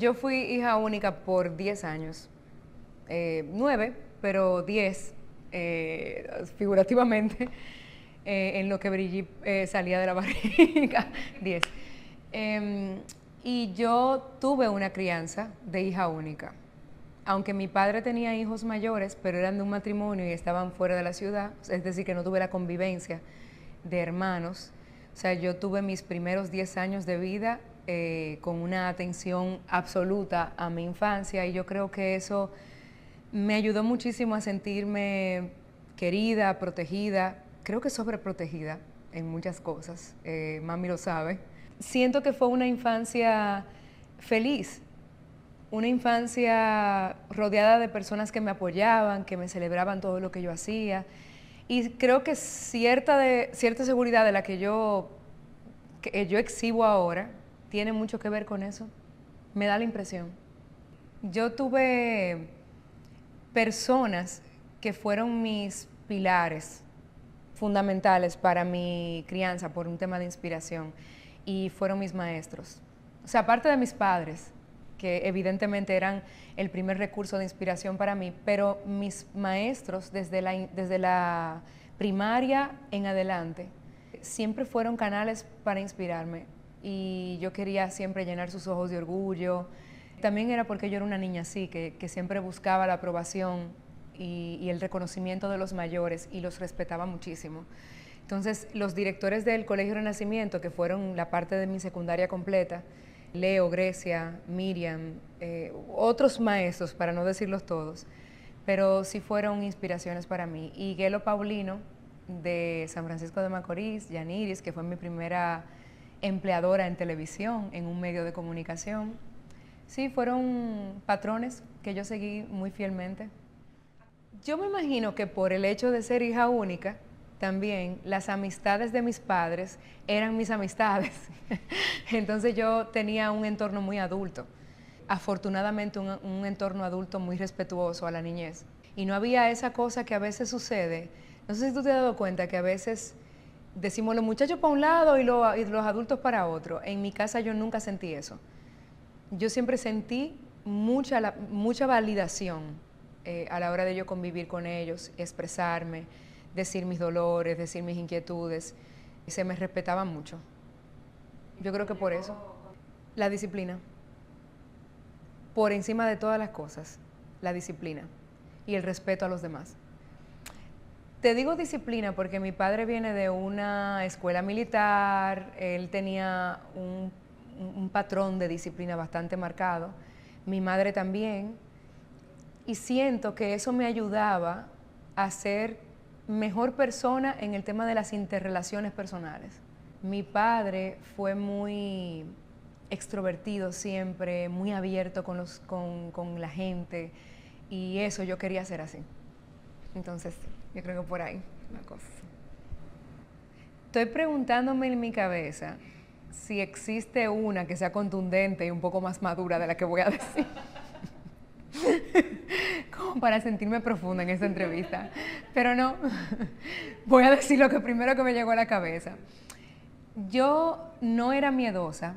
Yo fui hija única por 10 años. 9, pero 10, figurativamente, en lo que Brigitte salía de la barriga, 10. Y yo tuve una crianza de hija única. Aunque mi padre tenía hijos mayores, pero eran de un matrimonio y estaban fuera de la ciudad, es decir, que no tuve la convivencia de hermanos. O sea, yo tuve mis primeros 10 años de vida con una atención absoluta a mi infancia, y yo creo que eso me ayudó muchísimo a sentirme querida, protegida, creo que sobreprotegida en muchas cosas, mami lo sabe. Siento que fue una infancia feliz, una infancia rodeada de personas que me apoyaban, que me celebraban todo lo que yo hacía, y creo que cierta seguridad de la que yo exhibo ahora tiene mucho que ver con eso, me da la impresión. Yo tuve personas que fueron mis pilares fundamentales para mi crianza por un tema de inspiración, y fueron mis maestros. O sea, aparte de mis padres, que evidentemente eran el primer recurso de inspiración para mí, pero mis maestros desde la primaria en adelante siempre fueron canales para inspirarme, y yo quería siempre llenar sus ojos de orgullo. También era porque yo era una niña así, que siempre buscaba la aprobación y el reconocimiento de los mayores, y los respetaba muchísimo. Entonces, los directores del Colegio Renacimiento, que fueron la parte de mi secundaria completa, Leo, Grecia, Miriam, otros maestros, para no decirlos todos, pero sí fueron inspiraciones para mí. Y Gelo Paulino, de San Francisco de Macorís, Yaniris, que fue mi primera empleadora en televisión, en un medio de comunicación. Sí, fueron patrones que yo seguí muy fielmente. Yo me imagino que por el hecho de ser hija única, también las amistades de mis padres eran mis amistades. Entonces yo tenía un entorno muy adulto. Afortunadamente un entorno adulto muy respetuoso a la niñez. Y no había esa cosa que a veces sucede. No sé si tú te has dado cuenta que a veces decimos los muchachos para un lado y los adultos para otro. En mi casa yo nunca sentí eso. Yo siempre sentí mucha validación a la hora de yo convivir con ellos, expresarme, decir mis dolores, decir mis inquietudes. Y se me respetaba mucho. Yo creo que por eso. La disciplina. Por encima de todas las cosas, la disciplina y el respeto a los demás. Te digo disciplina porque mi padre viene de una escuela militar, él tenía un patrón de disciplina bastante marcado, mi madre también, y siento que eso me ayudaba a ser mejor persona en el tema de las interrelaciones personales. Mi padre fue muy extrovertido siempre, muy abierto con la gente, y eso yo quería ser así. Entonces, yo creo que por ahí la cosa. Estoy preguntándome en mi cabeza si existe una que sea contundente y un poco más madura de la que voy a decir. Como para sentirme profunda en esta entrevista. Pero no, voy a decir lo que primero que me llegó a la cabeza. Yo no era miedosa,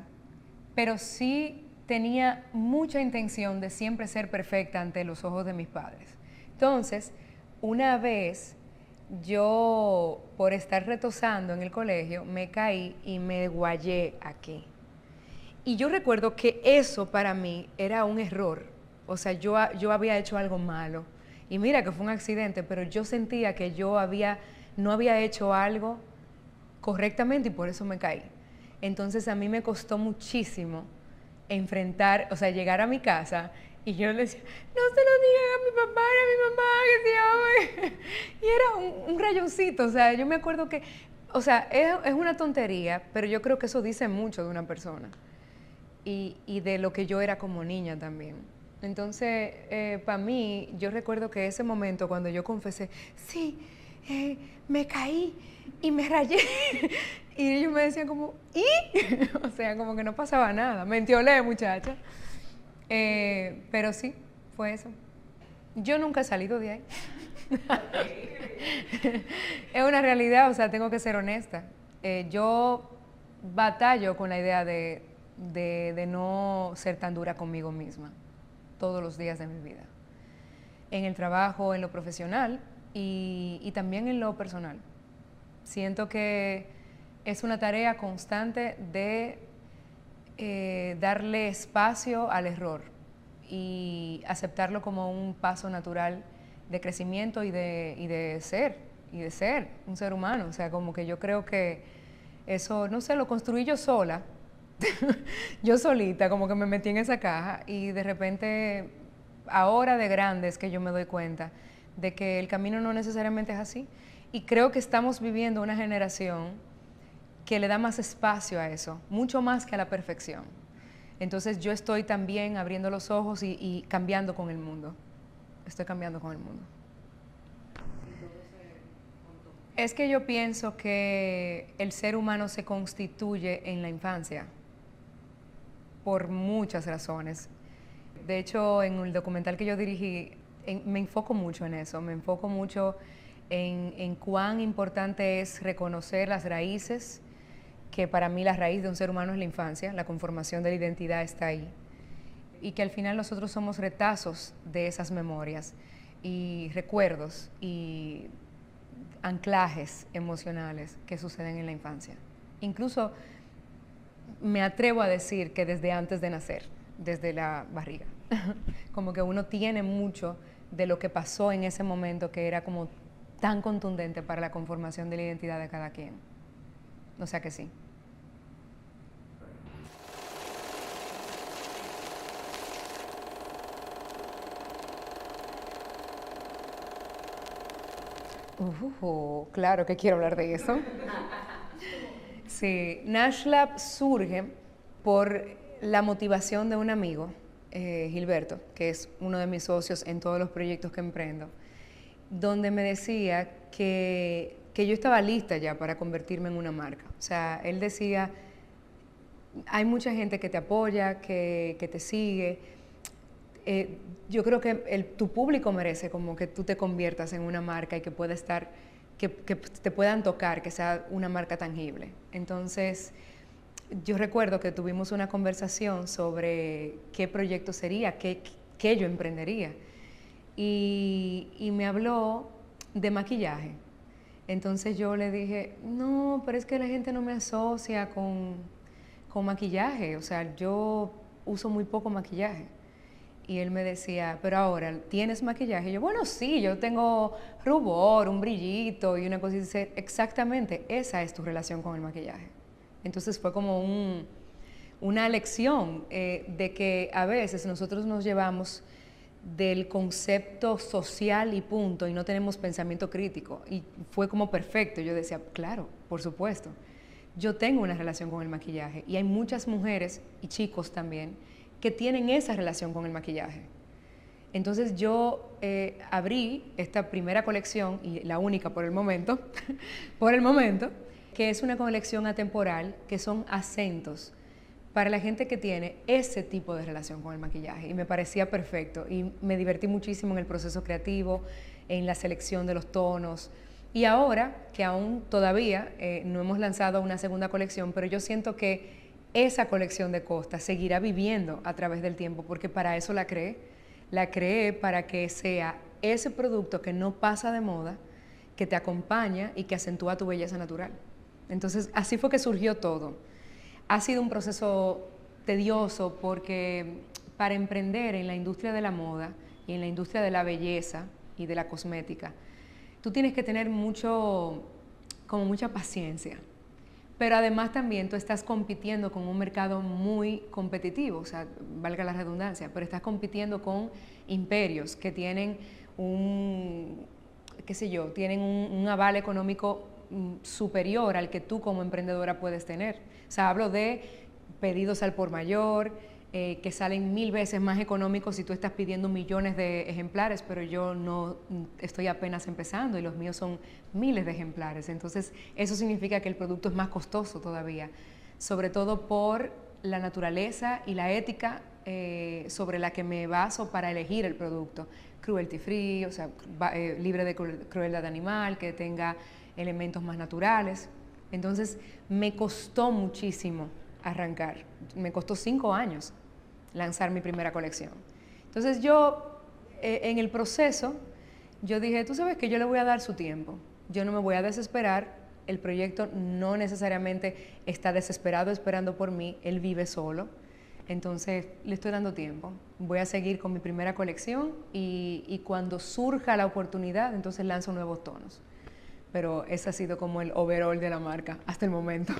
pero sí tenía mucha intención de siempre ser perfecta ante los ojos de mis padres. Entonces, una vez yo, por estar retosando en el colegio, me caí y me guayé aquí. Y yo recuerdo que eso para mí era un error. O sea, yo había hecho algo malo. Y mira que fue un accidente, pero yo sentía que no había hecho algo correctamente, y por eso me caí. Entonces a mí me costó muchísimo enfrentar, o sea, llegar a mi casa y yo le decía, no se lo digan a mi papá y a mi mamá, que se llama. Y era un rayoncito, o sea, yo me acuerdo que, o sea, es una tontería, pero yo creo que eso dice mucho de una persona y de lo que yo era como niña también. Entonces, para mí, yo recuerdo que ese momento cuando yo confesé, sí, me caí y me rayé, y ellos me decían como, ¿y? O sea, como que no pasaba nada, me entiolé, muchacha. Pero sí, fue eso. Yo nunca he salido de ahí. Es una realidad, o sea, tengo que ser honesta. Yo batallo con la idea de de no ser tan dura conmigo misma todos los días de mi vida. En el trabajo, en lo profesional y también en lo personal. Siento que es una tarea constante de darle espacio al error y aceptarlo como un paso natural de crecimiento y de ser un ser humano. O sea, como que yo creo que eso, no sé, lo construí yo sola, yo solita, como que me metí en esa caja y de repente, ahora de grande es que yo me doy cuenta de que el camino no necesariamente es así. Y creo que estamos viviendo una generación que le da más espacio a eso, mucho más que a la perfección. Entonces yo estoy también abriendo los ojos y cambiando con el mundo. Estoy cambiando con el mundo. Es que yo pienso que el ser humano se constituye en la infancia por muchas razones. De hecho, en el documental que yo dirigí, me enfoco mucho en eso, me enfoco mucho en cuán importante es reconocer las raíces, que para mí la raíz de un ser humano es la infancia, la conformación de la identidad está ahí, y que al final nosotros somos retazos de esas memorias y recuerdos y anclajes emocionales que suceden en la infancia. Incluso me atrevo a decir que desde antes de nacer, desde la barriga, como que uno tiene mucho de lo que pasó en ese momento que era como tan contundente para la conformación de la identidad de cada quien. O sea que sí. Claro que quiero hablar de eso. Sí, NashLab surge por la motivación de un amigo, Gilberto, que es uno de mis socios en todos los proyectos que emprendo, donde me decía que yo estaba lista ya para convertirme en una marca. O sea, él decía, hay mucha gente que te apoya, que te sigue. Yo creo que tu público merece como que tú te conviertas en una marca y que pueda estar, que te puedan tocar, que sea una marca tangible. Entonces, yo recuerdo que tuvimos una conversación sobre qué proyecto sería, qué yo emprendería. Y me habló de maquillaje. Entonces yo le dije, no, pero es que la gente no me asocia con maquillaje. O sea, yo uso muy poco maquillaje. Y él me decía, pero ahora, ¿tienes maquillaje? Y yo, bueno, sí, yo tengo rubor, un brillito y una cosa. Y dice, exactamente, esa es tu relación con el maquillaje. Entonces fue como una lección de que a veces nosotros nos llevamos del concepto social y punto, y no tenemos pensamiento crítico. Y fue como perfecto. Yo decía, claro, por supuesto. Yo tengo una relación con el maquillaje y hay muchas mujeres y chicos también que tienen esa relación con el maquillaje. Entonces yo abrí esta primera colección, y la única por el momento, que es una colección atemporal, que son acentos para la gente que tiene ese tipo de relación con el maquillaje. Y me parecía perfecto y me divertí muchísimo en el proceso creativo, en la selección de los tonos. Y ahora, que aún todavía no hemos lanzado una segunda colección, pero yo siento que esa colección de Costa seguirá viviendo a través del tiempo, porque para eso la creé para que sea ese producto que no pasa de moda, que te acompaña y que acentúa tu belleza natural. Entonces, así fue que surgió todo. Ha sido un proceso tedioso porque para emprender en la industria de la moda y en la industria de la belleza y de la cosmética, tú tienes que tener mucha paciencia. Pero además también tú estás compitiendo con un mercado muy competitivo, o sea, valga la redundancia, pero estás compitiendo con imperios que tienen tienen un aval económico superior al que tú como emprendedora puedes tener. O sea, hablo de pedidos al por mayor, que salen 1000 veces más económicos si tú estás pidiendo millones de ejemplares, pero yo no estoy apenas empezando y los míos son miles de ejemplares. Entonces, eso significa que el producto es más costoso todavía, sobre todo por la naturaleza y la ética sobre la que me baso para elegir el producto. Cruelty free, o sea, libre de crueldad animal, que tenga elementos más naturales. Entonces, me costó muchísimo arrancar. Me costó 5 años lanzar mi primera colección. Entonces yo, en el proceso, yo dije, tú sabes que yo le voy a dar su tiempo, yo no me voy a desesperar, el proyecto no necesariamente está desesperado esperando por mí, él vive solo, entonces le estoy dando tiempo. Voy a seguir con mi primera colección y cuando surja la oportunidad, entonces lanzo nuevos tonos. Pero ese ha sido como el overall de la marca hasta el momento.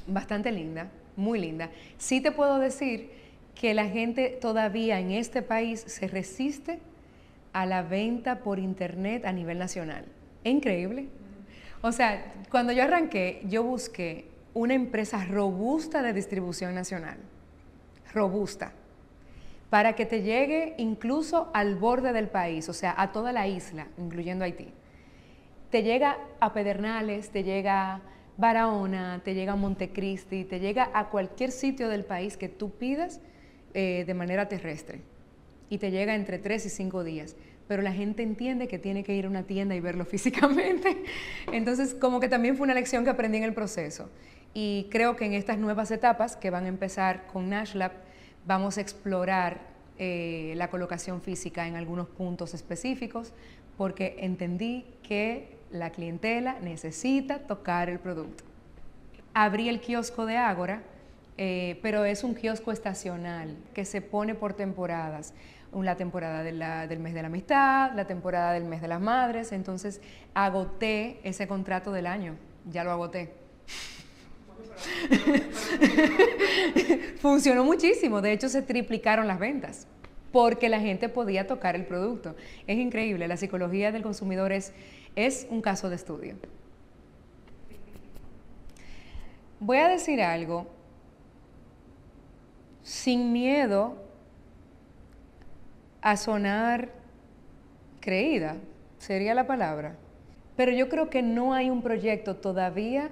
Bastante linda, muy linda. Sí te puedo decir que la gente todavía en este país se resiste a la venta por internet a nivel nacional. Es increíble. O sea, cuando yo arranqué, yo busqué una empresa robusta de distribución nacional. Robusta. Para que te llegue incluso al borde del país, o sea, a toda la isla, incluyendo Haití. Te llega a Pedernales, te llega a Barahona, te llega a Montecristi, te llega a cualquier sitio del país que tú pidas de manera terrestre. Y te llega entre 3 y 5 días. Pero la gente entiende que tiene que ir a una tienda y verlo físicamente. Entonces, como que también fue una lección que aprendí en el proceso. Y creo que en estas nuevas etapas que van a empezar con Nashlab, vamos a explorar la colocación física en algunos puntos específicos, porque entendí que la clientela necesita tocar el producto. Abrí el kiosco de Ágora, pero es un kiosco estacional que se pone por temporadas. La temporada del mes de la amistad, la temporada del mes de las madres, entonces agoté ese contrato del año, ya lo agoté. Funcionó muchísimo, de hecho se triplicaron las ventas, porque la gente podía tocar el producto. Es increíble, la psicología del consumidor es un caso de estudio. Voy a decir algo sin miedo a sonar creída, sería la palabra. Pero yo creo que no hay un proyecto todavía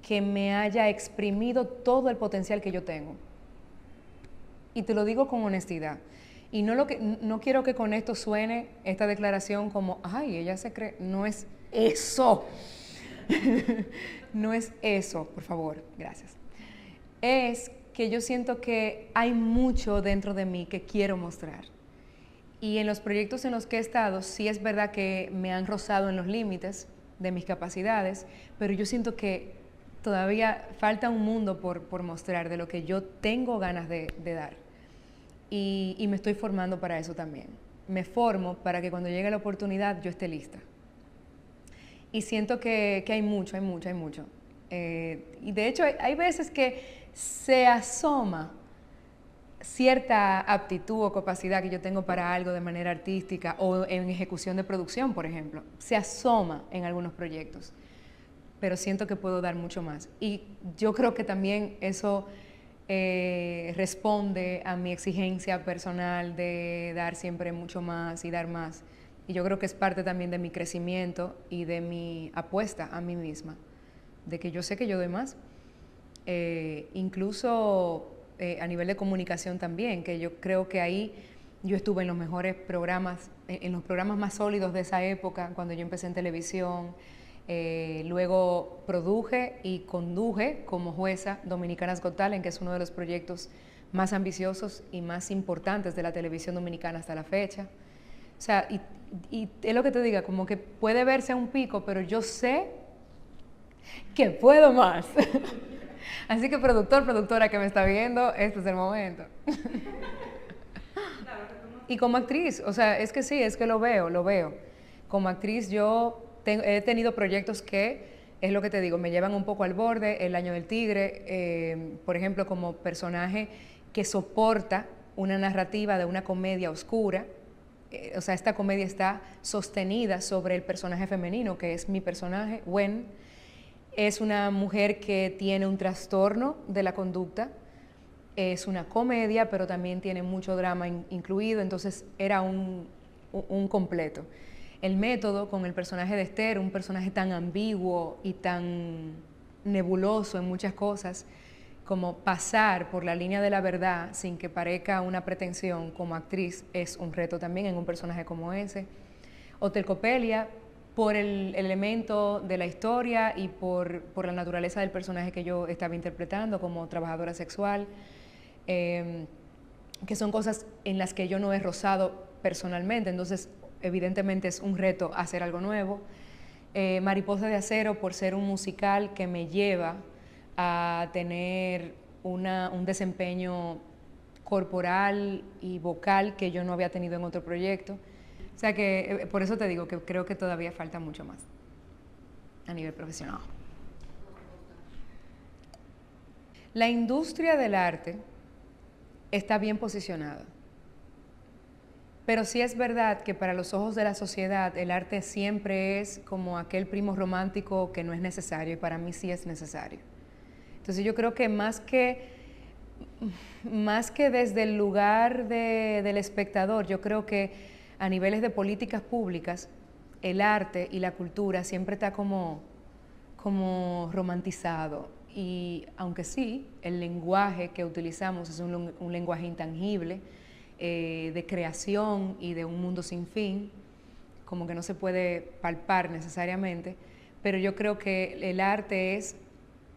que me haya exprimido todo el potencial que yo tengo. Y te lo digo con honestidad. Y no quiero que con esto suene esta declaración como, ay, ella se cree. No es eso. No es eso, por favor, gracias. Es que yo siento que hay mucho dentro de mí que quiero mostrar. Y en los proyectos en los que he estado, sí es verdad que me han rozado en los límites de mis capacidades, pero yo siento que todavía falta un mundo por mostrar de lo que yo tengo ganas de dar. Y me estoy formando para eso también. Me formo para que cuando llegue la oportunidad yo esté lista. Y siento que hay mucho. Y de hecho hay veces que se asoma cierta aptitud o capacidad que yo tengo para algo de manera artística o en ejecución de producción, por ejemplo. Se asoma en algunos proyectos, pero siento que puedo dar mucho más. Y yo creo que también eso responde a mi exigencia personal de dar siempre mucho más y dar más. Y yo creo que es parte también de mi crecimiento y de mi apuesta a mí misma, de que yo sé que yo doy más. Incluso a nivel de comunicación también, que yo creo que ahí yo estuve en los mejores programas, en los programas más sólidos de esa época, cuando yo empecé en televisión. Luego produje y conduje como jueza Dominicanas Got Talent, que es uno de los proyectos más ambiciosos y más importantes de la televisión dominicana hasta la fecha. O sea, y es lo que te diga, como que puede verse a un pico, pero yo sé que puedo más. Así que productor, productora que me está viendo, este es el momento. Y como actriz, o sea, es que sí, es que lo veo. Como actriz yo he tenido proyectos que, es lo que te digo, me llevan un poco al borde. El Año del Tigre, por ejemplo, como personaje que soporta una narrativa de una comedia oscura. O sea, esta comedia está sostenida sobre el personaje femenino, que es mi personaje, Gwen. Es una mujer que tiene un trastorno de la conducta. Es una comedia, pero también tiene mucho drama incluido, entonces era un completo. El método con el personaje de Esther, un personaje tan ambiguo y tan nebuloso en muchas cosas, como pasar por la línea de la verdad sin que parezca una pretensión como actriz, es un reto también en un personaje como ese. Hotel Copelia, por el elemento de la historia y por la naturaleza del personaje que yo estaba interpretando como trabajadora sexual, que son cosas en las que yo no he rozado personalmente, entonces evidentemente es un reto hacer algo nuevo. Mariposa de Acero por ser un musical que me lleva a tener un desempeño corporal y vocal que yo no había tenido en otro proyecto. O sea que por eso te digo que creo que todavía falta mucho más a nivel profesional. La industria del arte está bien posicionada, pero sí es verdad que para los ojos de la sociedad el arte siempre es como aquel primo romántico que no es necesario, y para mí sí es necesario. Entonces yo creo que más que desde el lugar del espectador, yo creo que a niveles de políticas públicas, el arte y la cultura siempre está como romantizado. Y aunque sí, el lenguaje que utilizamos es un lenguaje intangible, de creación y de un mundo sin fin, como que no se puede palpar necesariamente, pero yo creo que el arte es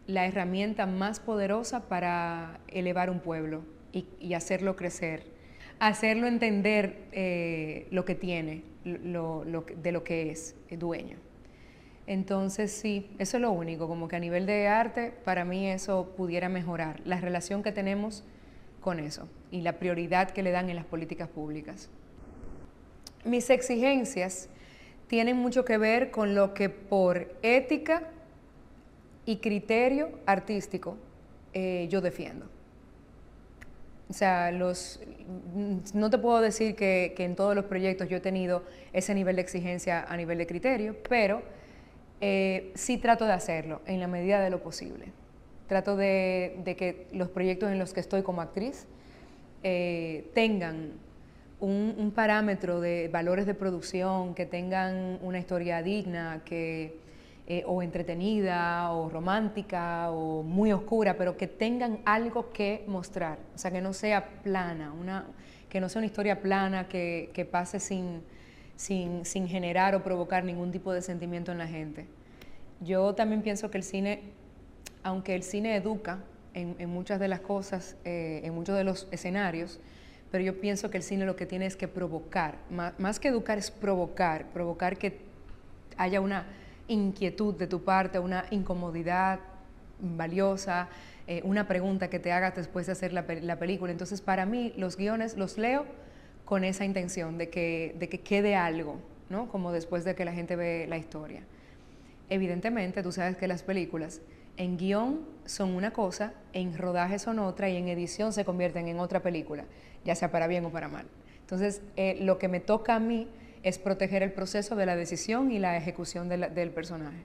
la herramienta más poderosa para elevar un pueblo y hacerlo crecer, hacerlo entender lo que tiene, de lo que es dueño. Entonces sí, eso es lo único, como que a nivel de arte, para mí eso pudiera mejorar, la relación que tenemos con eso y la prioridad que le dan en las políticas públicas. Mis exigencias tienen mucho que ver con lo que por ética y criterio artístico yo defiendo. O sea, no te puedo decir que en todos los proyectos yo he tenido ese nivel de exigencia a nivel de criterio, pero sí trato de hacerlo en la medida de lo posible. Trato de que los proyectos en los que estoy como actriz tengan un parámetro de valores de producción, que tengan una historia digna, o entretenida, o romántica, o muy oscura, pero que tengan algo que mostrar. O sea, que no sea plana, que no sea una historia plana que pase sin generar o provocar ningún tipo de sentimiento en la gente. Yo también pienso que el cine, aunque el cine educa en muchas de las cosas, en muchos de los escenarios, pero yo pienso que el cine lo que tiene es que provocar, más que educar es provocar que haya una inquietud de tu parte, una incomodidad valiosa, una pregunta que te hagas después de hacer la película. Entonces, para mí, los guiones los leo con esa intención de que quede algo, ¿no? Como después de que la gente ve la historia. Evidentemente, tú sabes que las películas en guión son una cosa, en rodaje son otra y en edición se convierten en otra película, ya sea para bien o para mal. Entonces, lo que me toca a mí es proteger el proceso de la decisión y la ejecución del personaje.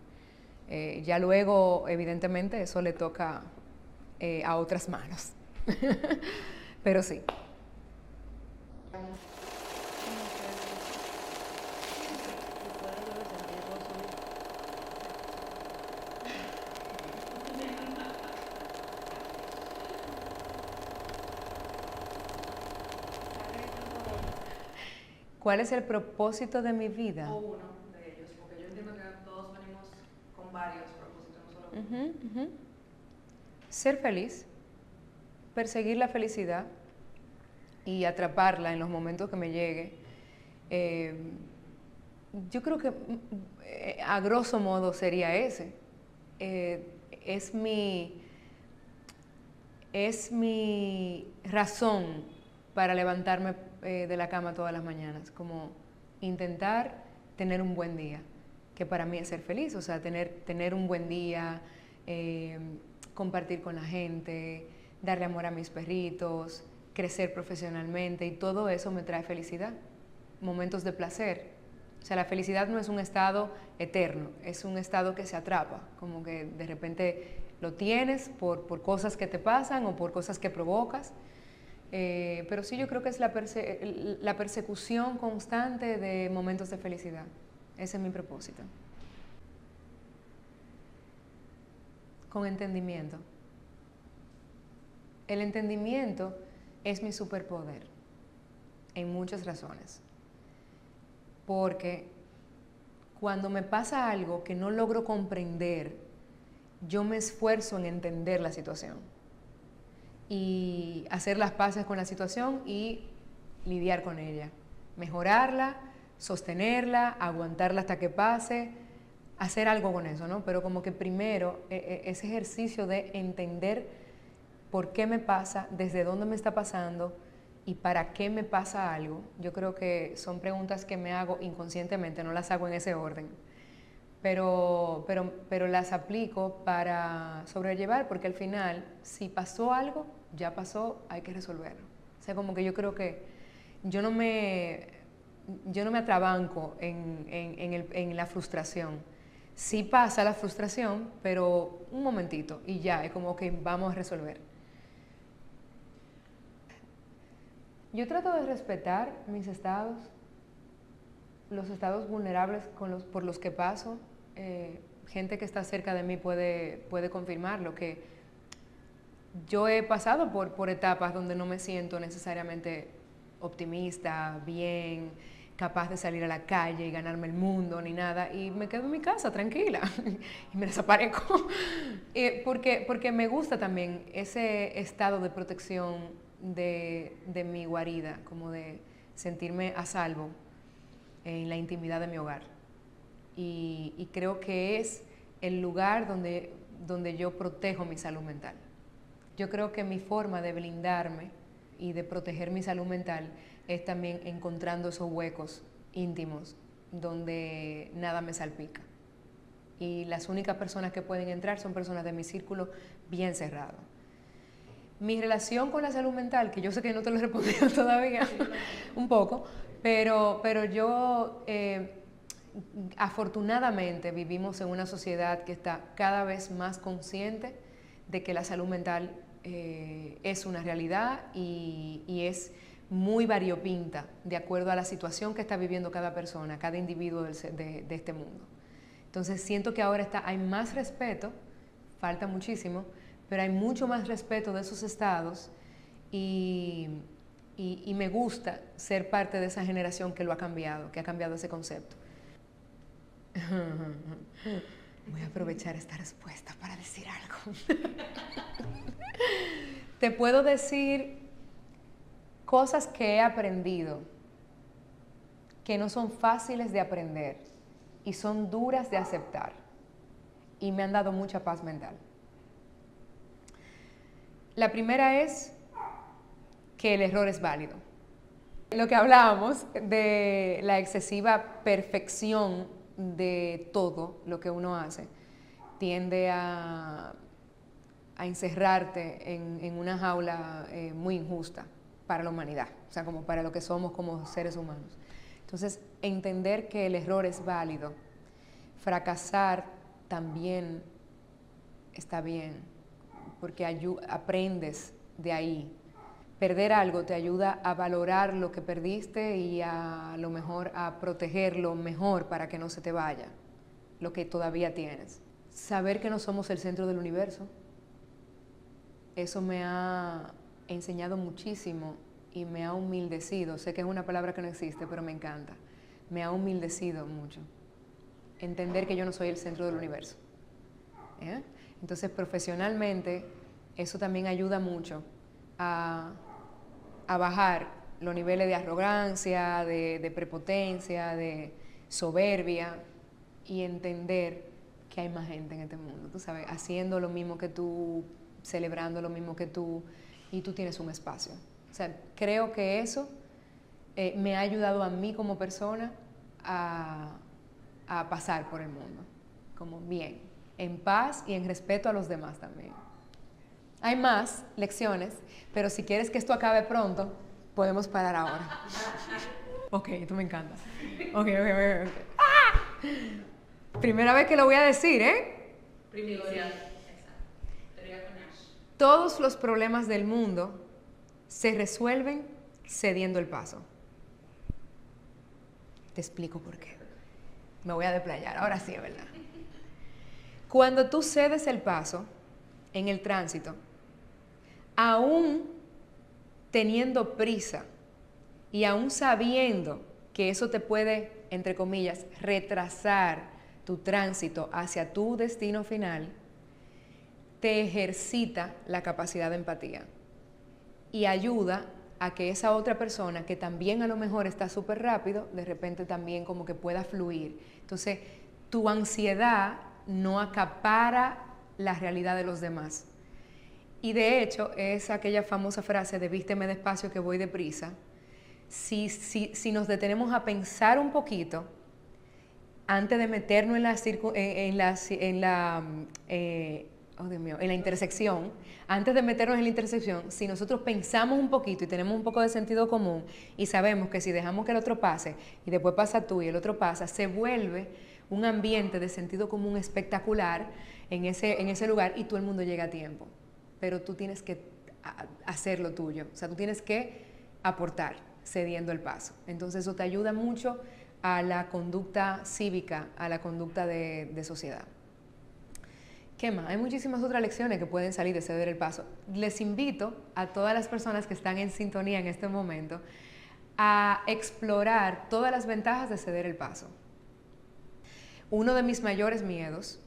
Ya luego, evidentemente, eso le toca a otras manos. Pero sí. ¿Cuál es el propósito de mi vida? O uno de ellos, porque yo entiendo que todos venimos con varios propósitos, no solo uno. Ser feliz, perseguir la felicidad y atraparla en los momentos que me llegue. Yo creo que a grosso modo sería ese. Es mi razón para levantarme de la cama todas las mañanas, como intentar tener un buen día, que para mí es ser feliz, o sea, tener un buen día, compartir con la gente, darle amor a mis perritos, crecer profesionalmente, y todo eso me trae felicidad, momentos de placer. O sea, la felicidad no es un estado eterno, es un estado que se atrapa, como que de repente lo tienes por cosas que te pasan o por cosas que provocas. Pero sí, yo creo que es la persecución constante de momentos de felicidad. Ese es mi propósito. Con entendimiento. El entendimiento es mi superpoder en muchas razones. Porque cuando me pasa algo que no logro comprender, yo me esfuerzo en entender la situación y hacer las paces con la situación y lidiar con ella, mejorarla, sostenerla, aguantarla hasta que pase, hacer algo con eso, ¿no? Pero como que primero ese ejercicio de entender por qué me pasa, desde dónde me está pasando y para qué me pasa algo, yo creo que son preguntas que me hago inconscientemente, no las hago en ese orden, pero las aplico para sobrellevar, porque al final, si pasó algo, ya pasó, hay que resolverlo. O sea, como que yo creo que yo no me atrabanco en la frustración. Sí pasa la frustración, pero un momentito y ya, es como que vamos a resolver. Yo trato de respetar mis estados, los estados vulnerables por los que paso. Gente que está cerca de mí puede confirmarlo, que yo he pasado por etapas donde no me siento necesariamente optimista, bien, capaz de salir a la calle y ganarme el mundo, ni nada, y me quedo en mi casa tranquila y me desaparezco. Porque me gusta también ese estado de protección de mi guarida, como de sentirme a salvo en la intimidad de mi hogar. Y creo que es el lugar donde yo protejo mi salud mental. Yo creo que mi forma de blindarme y de proteger mi salud mental es también encontrando esos huecos íntimos donde nada me salpica. Y las únicas personas que pueden entrar son personas de mi círculo bien cerrado. Mi relación con la salud mental, que yo sé que no te lo he respondido todavía, un poco, pero yo afortunadamente vivimos en una sociedad que está cada vez más consciente de que la salud mental es una realidad y es muy variopinta de acuerdo a la situación que está viviendo cada persona, cada individuo de este mundo. Entonces siento que ahora hay más respeto, falta muchísimo, pero hay mucho más respeto de esos estados y me gusta ser parte de esa generación que lo ha cambiado, que ha cambiado ese concepto. Voy a aprovechar esta respuesta para decir algo. Te puedo decir cosas que he aprendido, que no son fáciles de aprender y son duras de aceptar y me han dado mucha paz mental. La primera es que el error es válido. Lo que hablábamos de la excesiva perfección de todo lo que uno hace tiende a encerrarte en una jaula muy injusta para la humanidad, o sea, como para lo que somos como seres humanos. Entonces, entender que el error es válido, fracasar también está bien, porque aprendes de ahí. Perder algo te ayuda a valorar lo que perdiste y a lo mejor a protegerlo mejor para que no se te vaya lo que todavía tienes. Saber que no somos el centro del universo, eso me ha enseñado muchísimo y me ha humildecido. Sé que es una palabra que no existe, pero me encanta. Me ha humildecido mucho. Entender que yo no soy el centro del universo. Entonces, profesionalmente, eso también ayuda mucho a bajar los niveles de arrogancia, de prepotencia, de soberbia y entender que hay más gente en este mundo, tú sabes, haciendo lo mismo que tú, celebrando lo mismo que tú y tú tienes un espacio. O sea, creo que eso me ha ayudado a mí como persona a pasar por el mundo, como bien, en paz y en respeto a los demás también. Hay más lecciones, pero si quieres que esto acabe pronto, podemos parar ahora. Ok, tú me encantas. Ok. ¡Ah! Primera vez que lo voy a decir, ¿eh? Primicia. Exacto. Teoría con Ash. Todos los problemas del mundo se resuelven cediendo el paso. Te explico por qué. Me voy a desplayar, ahora sí, es verdad. Cuando tú cedes el paso en el tránsito, aún teniendo prisa y aún sabiendo que eso te puede entre comillas, retrasar tu tránsito hacia tu destino final, te ejercita la capacidad de empatía y ayuda a que esa otra persona que también a lo mejor está súper rápido, de repente también como que pueda fluir. Entonces, tu ansiedad no acapara la realidad de los demás. Y de hecho, es aquella famosa frase de vísteme despacio que voy deprisa. Si nos detenemos a pensar un poquito, antes de meternos en la intersección, antes de meternos en la intersección, si nosotros pensamos un poquito y tenemos un poco de sentido común y sabemos que si dejamos que el otro pase y después pasa tú y el otro pasa, se vuelve un ambiente de sentido común espectacular en ese lugar y todo el mundo llega a tiempo. Pero tú tienes que hacer lo tuyo, o sea, tú tienes que aportar cediendo el paso. Entonces eso te ayuda mucho a la conducta cívica, a la conducta de sociedad. ¿Qué más? Hay muchísimas otras lecciones que pueden salir de ceder el paso. Les invito a todas las personas que están en sintonía en este momento a explorar todas las ventajas de ceder el paso. Uno de mis mayores miedos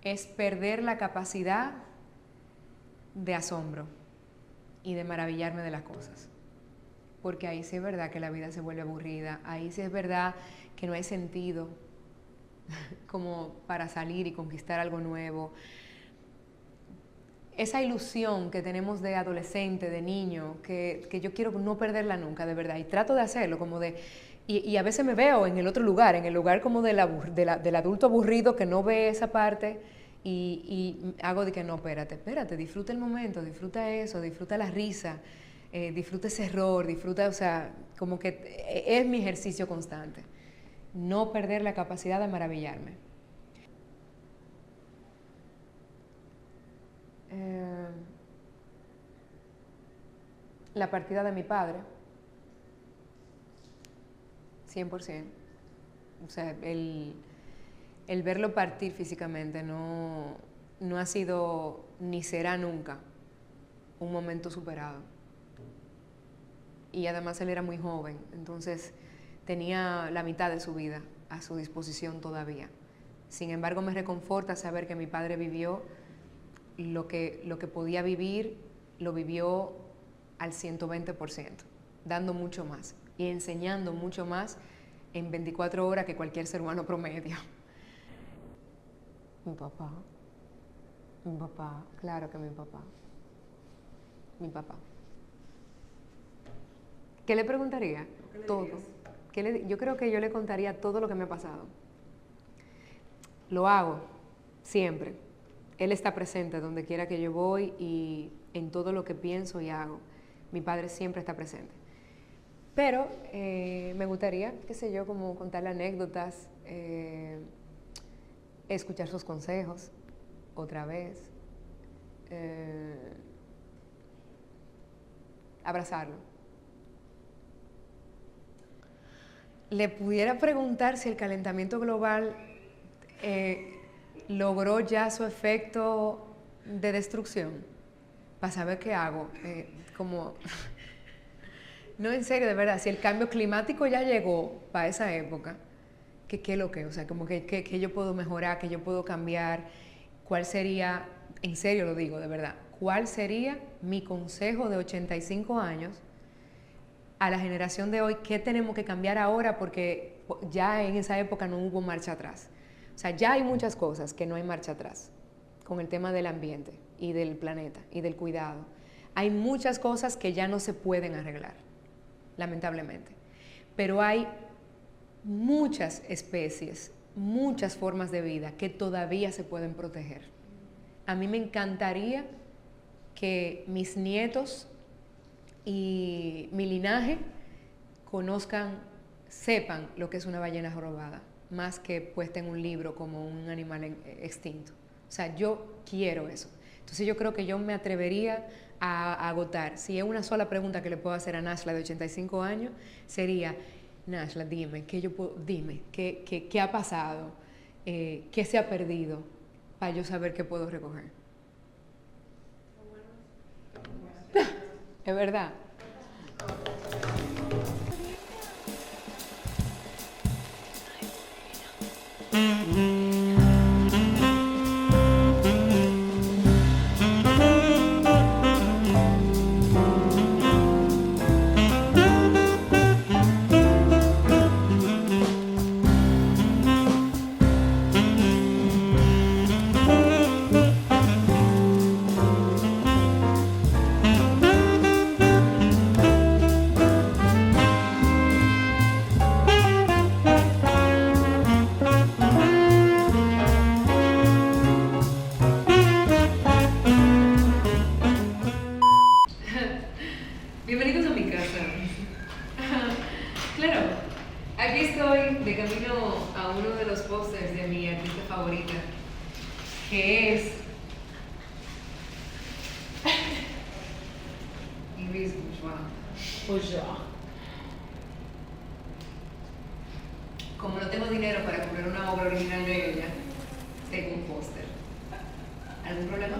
es perder la capacidad de asombro y de maravillarme de las cosas. Porque ahí sí es verdad que la vida se vuelve aburrida, ahí sí es verdad que no hay sentido como para salir y conquistar algo nuevo. Esa ilusión que tenemos de adolescente, de niño, que yo quiero no perderla nunca, de verdad, y trato de hacerlo, como de... Y a veces me veo en el otro lugar, en el lugar como del adulto aburrido que no ve esa parte y hago de que no, espérate, disfruta el momento, disfruta eso, disfruta la risa, disfruta ese error, disfruta, o sea, como que es mi ejercicio constante. No perder la capacidad de maravillarme. La partida de mi padre, 100%. O sea, el verlo partir físicamente no ha sido ni será nunca un momento superado. Y además él era muy joven, entonces tenía la mitad de su vida a su disposición todavía. Sin embargo, me reconforta saber que mi padre vivió lo que podía vivir, lo vivió al 120%, dando mucho más y enseñando mucho más en 24 horas que cualquier ser humano promedio. Mi papá, claro que mi papá. ¿Qué le preguntaría? Todo. Yo creo que yo le contaría todo lo que me ha pasado. Lo hago, siempre. Él está presente donde quiera que yo voy y en todo lo que pienso y hago. Mi padre siempre está presente. Pero me gustaría, qué sé yo, como contarle anécdotas, escuchar sus consejos otra vez, abrazarlo. Le pudiera preguntar si el calentamiento global logró ya su efecto de destrucción, para saber qué hago. No, en serio, de verdad, si el cambio climático ya llegó para esa época, ¿qué es lo que? O sea, como que yo puedo mejorar, que yo puedo cambiar, ¿cuál sería, en serio lo digo, de verdad, cuál sería mi consejo de 85 años a la generación de hoy? ¿Qué tenemos que cambiar ahora? Porque ya en esa época no hubo marcha atrás. O sea, ya hay muchas cosas que no hay marcha atrás con el tema del ambiente y del planeta y del cuidado. Hay muchas cosas que ya no se pueden arreglar, lamentablemente. Pero hay muchas especies, muchas formas de vida que todavía se pueden proteger. A mí me encantaría que mis nietos y mi linaje sepan lo que es una ballena jorobada, más que puesta en un libro como un animal extinto. O sea, yo quiero eso. Entonces yo creo que yo me atrevería a agotar. Si es una sola pregunta que le puedo hacer a Nashla de 85 años, sería: Nashla, dime, ¿qué ha pasado? ¿Qué se ha perdido? Para yo saber qué puedo recoger. Es verdad. Bienvenidos a mi casa. Claro, aquí estoy de camino a uno de los pósters de mi artista favorita, que es Iris Bourgeois. Como no tengo dinero para comprar una obra original de ella, tengo un póster. ¿Algún problema?